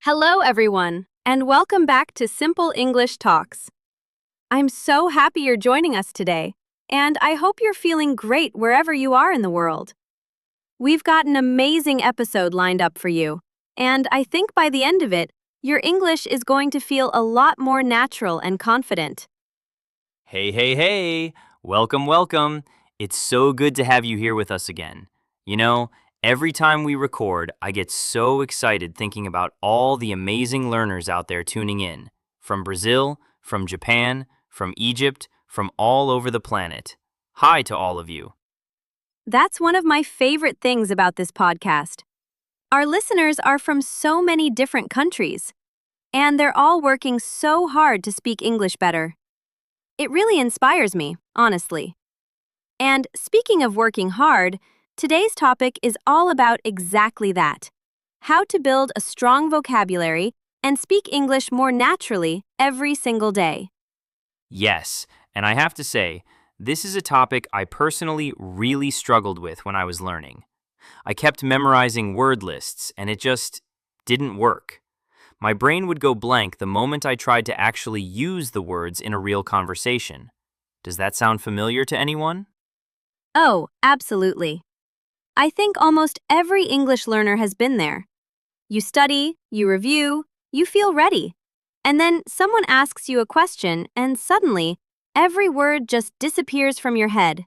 Hello, everyone, and welcome back to Simple English Talks. I'm so happy you're joining us today, and I hope you're feeling great wherever you are in the world. We've got an amazing episode lined up for you, and I think by the end of it, your English is going to feel a lot more natural and confident. Hey, hey, hey! Welcome, welcome! It's so good to have you here with us again. You know, every time we record, I get so excited thinking about all the amazing learners out there tuning in. From Brazil, from Japan, from Egypt, from all over the planet. Hi to all of you. That's one of my favorite things about this podcast. Our listeners are from so many different countries, and they're all working so hard to speak English better. It really inspires me, honestly. And speaking of working hard, today's topic is all about exactly that: how to build a strong vocabulary and speak English more naturally every single day. Yes, and I have to say, this is a topic I personally really struggled with when I was learning. I kept memorizing word lists, and it just didn't work. My brain would go blank the moment I tried to actually use the words in a real conversation. Does that sound familiar to anyone? Oh, absolutely. I think almost every English learner has been there. You study, you review, you feel ready. And then someone asks you a question, and suddenly, every word just disappears from your head.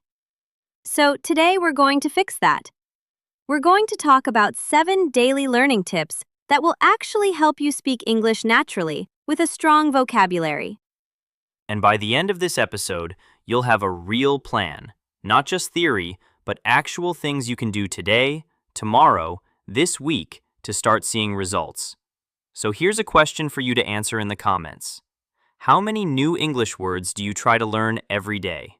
So today we're going to fix that. We're going to talk about 7 daily learning tips that will actually help you speak English naturally with a strong vocabulary. And by the end of this episode, you'll have a real plan, not just theory, but actual things you can do today, tomorrow, this week to start seeing results. So here's a question for you to answer in the comments. How many new English words do you try to learn every day?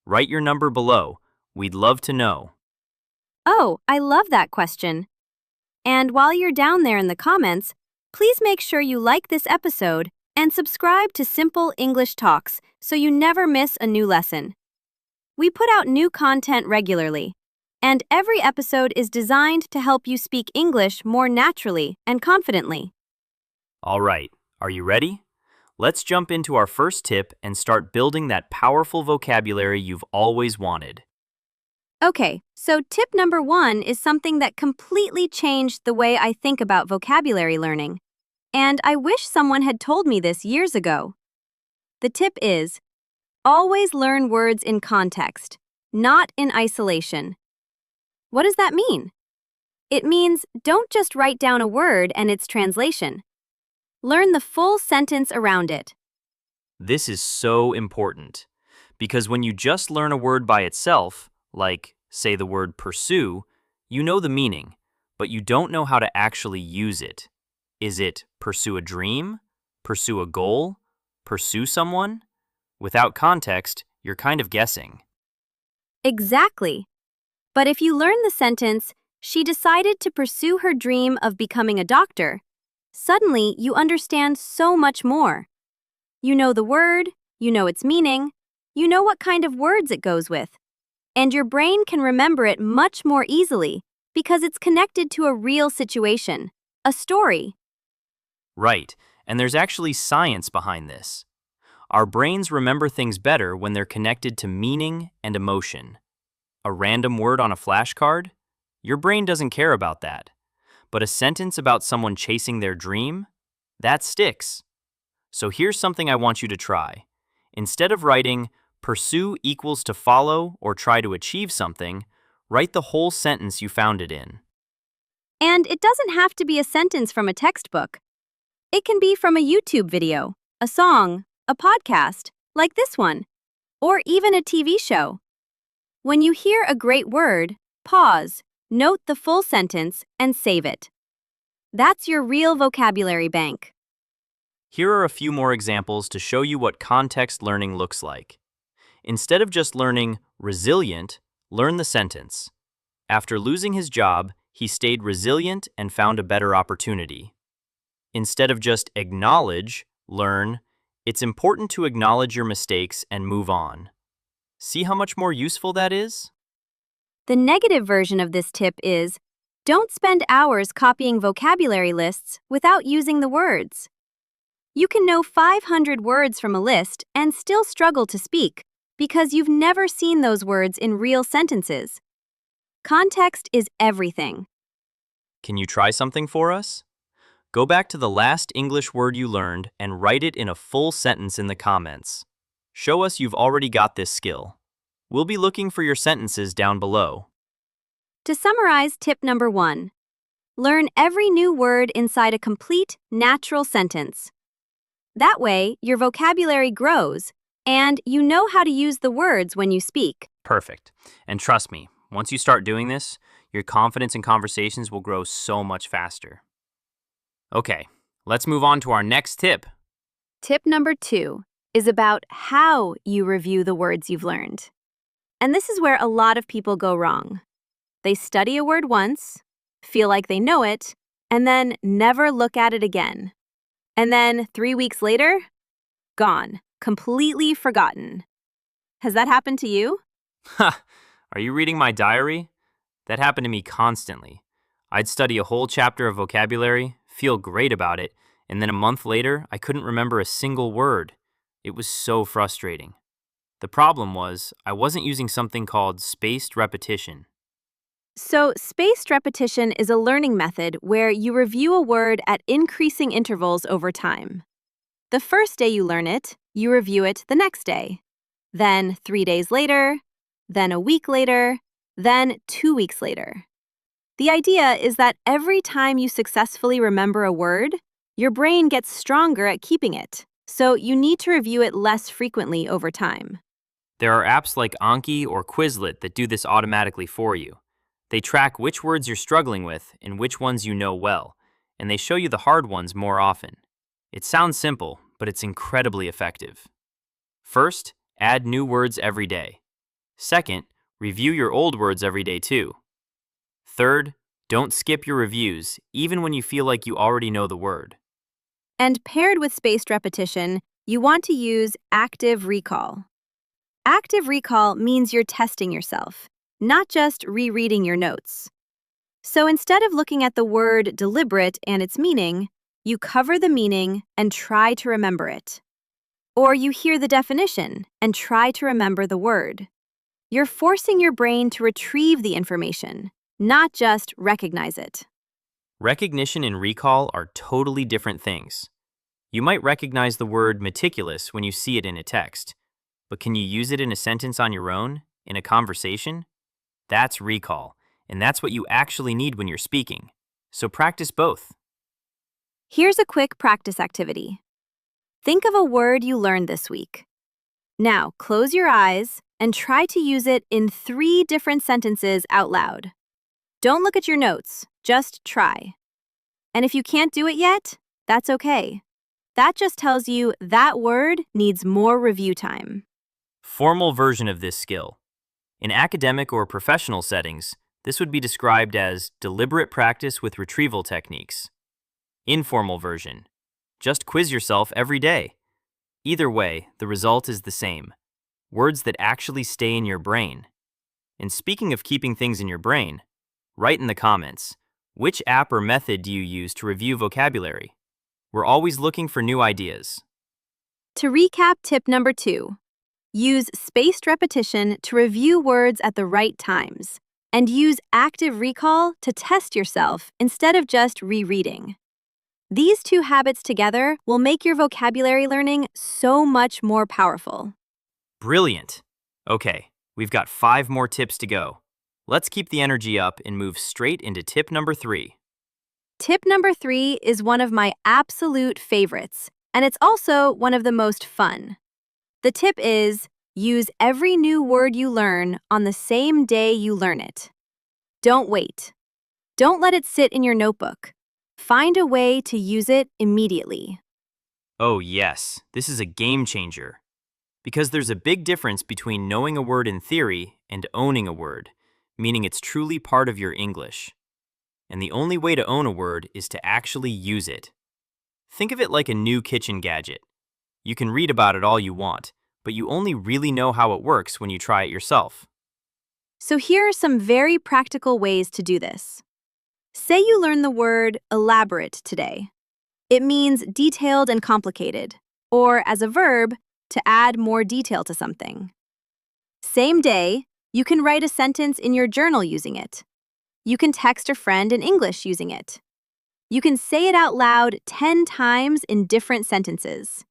Write your number below. We'd love to know. Oh, I love that question. And while you're down there in the comments, please make sure you like this episode and subscribe to Simple English Talks so you never miss a new lesson. We put out new content regularly, and every episode is designed to help you speak English more naturally and confidently. All right, are you ready? Let's jump into our first tip and start building that powerful vocabulary you've always wanted. Okay, so tip number 1 is something that completely changed the way I think about vocabulary learning. And I wish someone had told me this years ago. The tip is, always learn words in context, not in isolation. What does that mean? It means don't just write down a word and its translation. Learn the full sentence around it. This is so important because when you just learn a word by itself, like, say, the word pursue, you know the meaning, but you don't know how to actually use it. Is it pursue a dream? Pursue a goal? Pursue someone? Without context, you're kind of guessing. Exactly. But if you learn the sentence, she decided to pursue her dream of becoming a doctor, suddenly you understand so much more. You know the word, you know its meaning, you know what kind of words it goes with, and your brain can remember it much more easily because it's connected to a real situation, a story. Right, and there's actually science behind this. Our brains remember things better when they're connected to meaning and emotion. A random word on a flashcard? Your brain doesn't care about that. But a sentence about someone chasing their dream? That sticks. So here's something I want you to try. Instead of writing, pursue equals to follow or try to achieve something, write the whole sentence you found it in. And it doesn't have to be a sentence from a textbook. It can be from a YouTube video, a song, a podcast, like this one, or even a TV show. When you hear a great word, pause, note the full sentence, and save it. That's your real vocabulary bank. Here are a few more examples to show you what context learning looks like. Instead of just learning resilient, learn the sentence. After losing his job, he stayed resilient and found a better opportunity. Instead of just acknowledge, learn, it's important to acknowledge your mistakes and move on. See how much more useful that is? The negative version of this tip is Don't spend hours copying vocabulary lists without using the words. You can know 500 words from a list and still struggle to speak because you've never seen those words in real sentences. Context is everything. Can you try something for us? Go back to the last English word you learned and write it in a full sentence in the comments. Show us you've already got this skill. We'll be looking for your sentences down below. To summarize tip number 1, learn every new word inside a complete, natural sentence. That way, your vocabulary grows and you know how to use the words when you speak. Perfect. And trust me, once you start doing this, your confidence in conversations will grow so much faster. Okay, let's move on to our next tip. Tip number 2 is about how you review the words you've learned. And this is where a lot of people go wrong. They study a word once, feel like they know it, and then never look at it again. And then 3 weeks later, gone, completely forgotten. Has that happened to you? Ha! Are you reading my diary? That happened to me constantly. I'd study a whole chapter of vocabulary, feel great about it, and then a month later, I couldn't remember a single word. It was so frustrating. The problem was, I wasn't using something called spaced repetition. So, spaced repetition is a learning method where you review a word at increasing intervals over time. The first day you learn it, you review it the next day. Then 3 days later, then a week later, then 2 weeks later. The idea is that every time you successfully remember a word, your brain gets stronger at keeping it, so you need to review it less frequently over time. There are apps like Anki or Quizlet that do this automatically for you. They track which words you're struggling with and which ones you know well, and they show you the hard ones more often. It sounds simple, but it's incredibly effective. First, add new words every day. Second, review your old words every day too. Third, don't skip your reviews, even when you feel like you already know the word. And paired with spaced repetition, you want to use active recall. Active recall means you're testing yourself, not just rereading your notes. So instead of looking at the word deliberate and its meaning, you cover the meaning and try to remember it. Or you hear the definition and try to remember the word. You're forcing your brain to retrieve the information, not just recognize it. Recognition and recall are totally different things. You might recognize the word meticulous when you see it in a text, but can you use it in a sentence on your own, in a conversation? That's recall, and that's what you actually need when you're speaking. So practice both. Here's a quick practice activity. Think of a word you learned this week. Now, close your eyes and try to use it in 3 different sentences out loud. Don't look at your notes, just try. And if you can't do it yet, that's okay. That just tells you that word needs more review time. Formal version of this skill. In academic or professional settings, this would be described as deliberate practice with retrieval techniques. Informal version. Just quiz yourself every day. Either way, the result is the same. Words that actually stay in your brain. And speaking of keeping things in your brain, write in the comments, which app or method do you use to review vocabulary? We're always looking for new ideas. To recap tip number 2, use spaced repetition to review words at the right times, and use active recall to test yourself instead of just rereading. These 2 habits together will make your vocabulary learning so much more powerful. Brilliant. Okay, we've got 5 more tips to go. Let's keep the energy up and move straight into tip number 3. Tip number 3 is one of my absolute favorites, and it's also one of the most fun. The tip is, use every new word you learn on the same day you learn it. Don't wait. Don't let it sit in your notebook. Find a way to use it immediately. Oh yes, this is a game changer. Because there's a big difference between knowing a word in theory and owning a word, meaning it's truly part of your English. And the only way to own a word is to actually use it. Think of it like a new kitchen gadget. You can read about it all you want, but you only really know how it works when you try it yourself. So here are some very practical ways to do this. Say you learn the word elaborate today. It means detailed and complicated, or as a verb, to add more detail to something. Same day, you can write a sentence in your journal using it. You can text a friend in English using it. You can say it out loud 10 times in different sentences.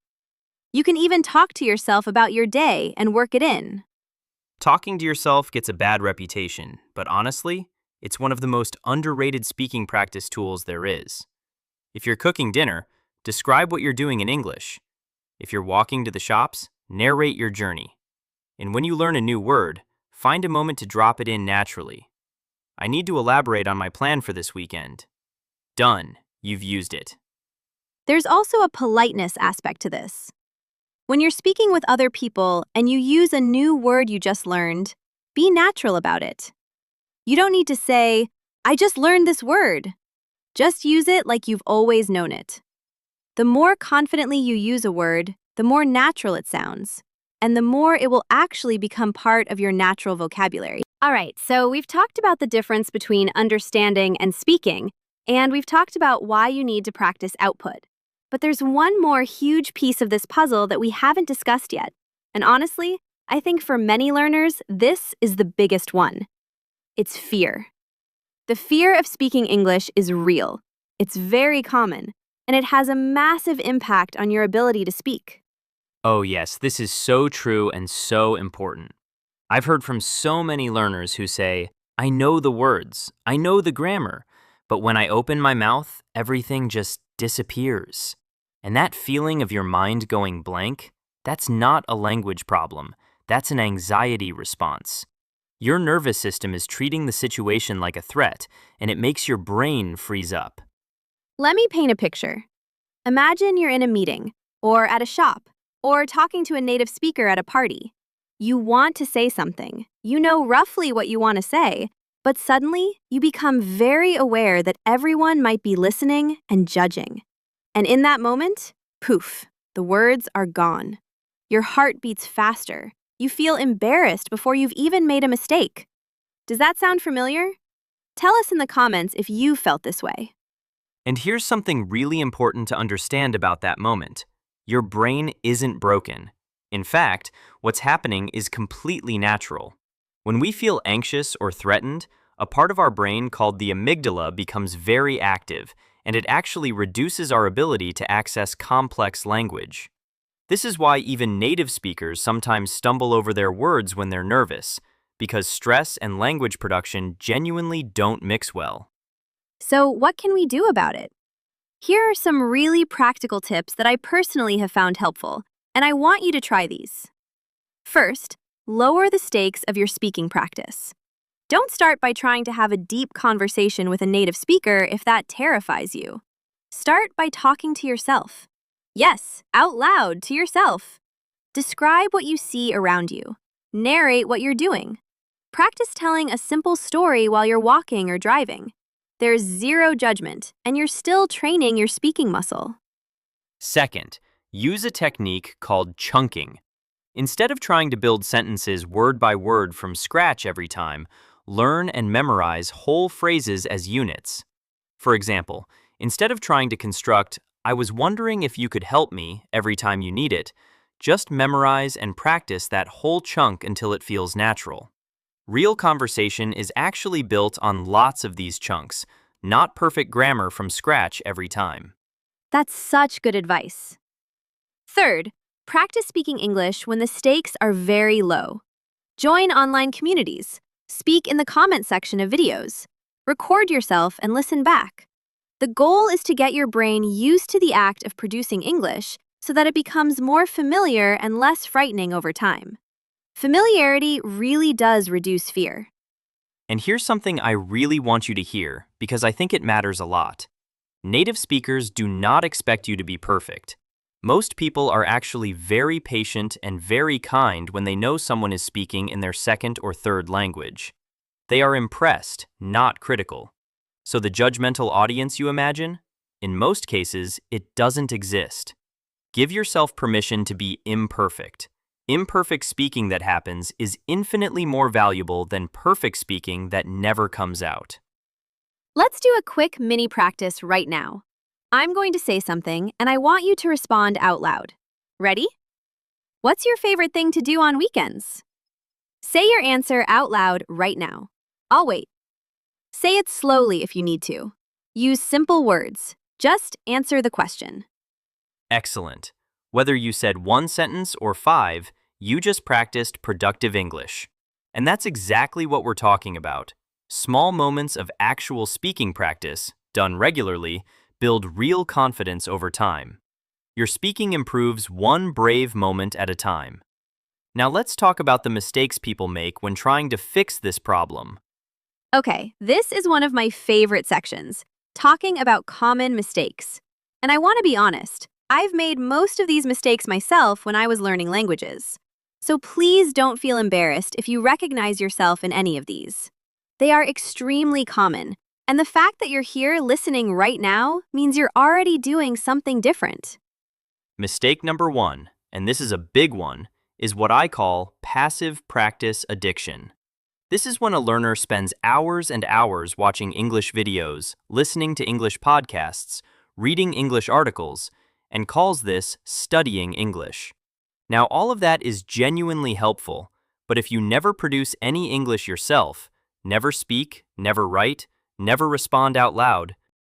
You can even talk to yourself about your day and work it in. Talking to yourself gets a bad reputation, but honestly, it's one of the most underrated speaking practice tools there is. If you're cooking dinner, describe what you're doing in English. If you're walking to the shops, narrate your journey. And when you learn a new word, find a moment to drop it in naturally. I need to elaborate on my plan for this weekend. Done. You've used it. There's also a politeness aspect to this. When you're speaking with other people and you use a new word you just learned, be natural about it. You don't need to say, "I just learned this word." Just use it like you've always known it. The more confidently you use a word, the more natural it sounds, and the more it will actually become part of your natural vocabulary. All right, so we've talked about the difference between understanding and speaking, and we've talked about why you need to practice output. But there's one more huge piece of this puzzle that we haven't discussed yet. And honestly, I think for many learners, this is the biggest one. It's fear. The fear of speaking English is real. It's very common, and it has a massive impact on your ability to speak. Oh, yes, this is so true and so important. I've heard from so many learners who say, I know the words, I know the grammar, but when I open my mouth, everything just disappears. And that feeling of your mind going blank, that's not a language problem. That's an anxiety response. Your nervous system is treating the situation like a threat, and it makes your brain freeze up. Let me paint a picture. Imagine you're in a meeting, or at a shop, or talking to a native speaker at a party. You want to say something. You know roughly what you want to say, but suddenly you become very aware that everyone might be listening and judging. And in that moment, poof, the words are gone. Your heart beats faster. You feel embarrassed before you've even made a mistake. Does that sound familiar? Tell us in the comments if you felt this way. And here's something really important to understand about that moment. Your brain isn't broken. In fact, what's happening is completely natural. When we feel anxious or threatened, a part of our brain called the amygdala becomes very active, and it actually reduces our ability to access complex language. This is why even native speakers sometimes stumble over their words when they're nervous, because stress and language production genuinely don't mix well. So, what can we do about it? Here are some really practical tips that I personally have found helpful, and I want you to try these. First, lower the stakes of your speaking practice. Don't start by trying to have a deep conversation with a native speaker if that terrifies you. Start by talking to yourself. Yes, out loud to yourself. Describe what you see around you. Narrate what you're doing. Practice telling a simple story while you're walking or driving. There's zero judgment, and you're still training your speaking muscle. Second, use a technique called chunking. Instead of trying to build sentences word by word from scratch every time, learn and memorize whole phrases as units. For example, instead of trying to construct, "I was wondering if you could help me" every time you need it, just memorize and practice that whole chunk until it feels natural. Real conversation is actually built on lots of these chunks, not perfect grammar from scratch every time. That's such good advice. Third, practice speaking English when the stakes are very low. Join online communities. Speak in the comment section of videos. Record yourself and listen back. The goal is to get your brain used to the act of producing English so that it becomes more familiar and less frightening over time. Familiarity really does reduce fear. And here's something I really want you to hear, because I think it matters a lot. Native speakers do not expect you to be perfect. Most people are actually very patient and very kind when they know someone is speaking in their second or third language. They are impressed, not critical. So the judgmental audience you imagine? In most cases, it doesn't exist. Give yourself permission to be imperfect. Imperfect speaking that happens is infinitely more valuable than perfect speaking that never comes out. Let's do a quick mini practice right now. I'm going to say something, and I want you to respond out loud. Ready? What's your favorite thing to do on weekends? Say your answer out loud right now. I'll wait. Say it slowly if you need to. Use simple words. Just answer the question. Excellent. Whether you said one sentence or five, you just practiced productive English. And that's exactly what we're talking about. Small moments of actual speaking practice, done regularly, build real confidence over time. Your speaking improves one brave moment at a time. Now let's talk about the mistakes people make when trying to fix this problem. Okay, this is one of my favorite sections, talking about common mistakes. And I want to be honest, I've made most of these mistakes myself when I was learning languages. So please don't feel embarrassed if you recognize yourself in any of these. They are extremely common, and the fact that you're here listening right now means you're already doing something different. Mistake number one, and this is a big one, is what I call passive practice addiction. This is when a learner spends hours and hours watching English videos, listening to English podcasts, reading English articles, and calls this studying English. Now, all of that is genuinely helpful, but if you never produce any English yourself, never speak, never write, never respond out loud,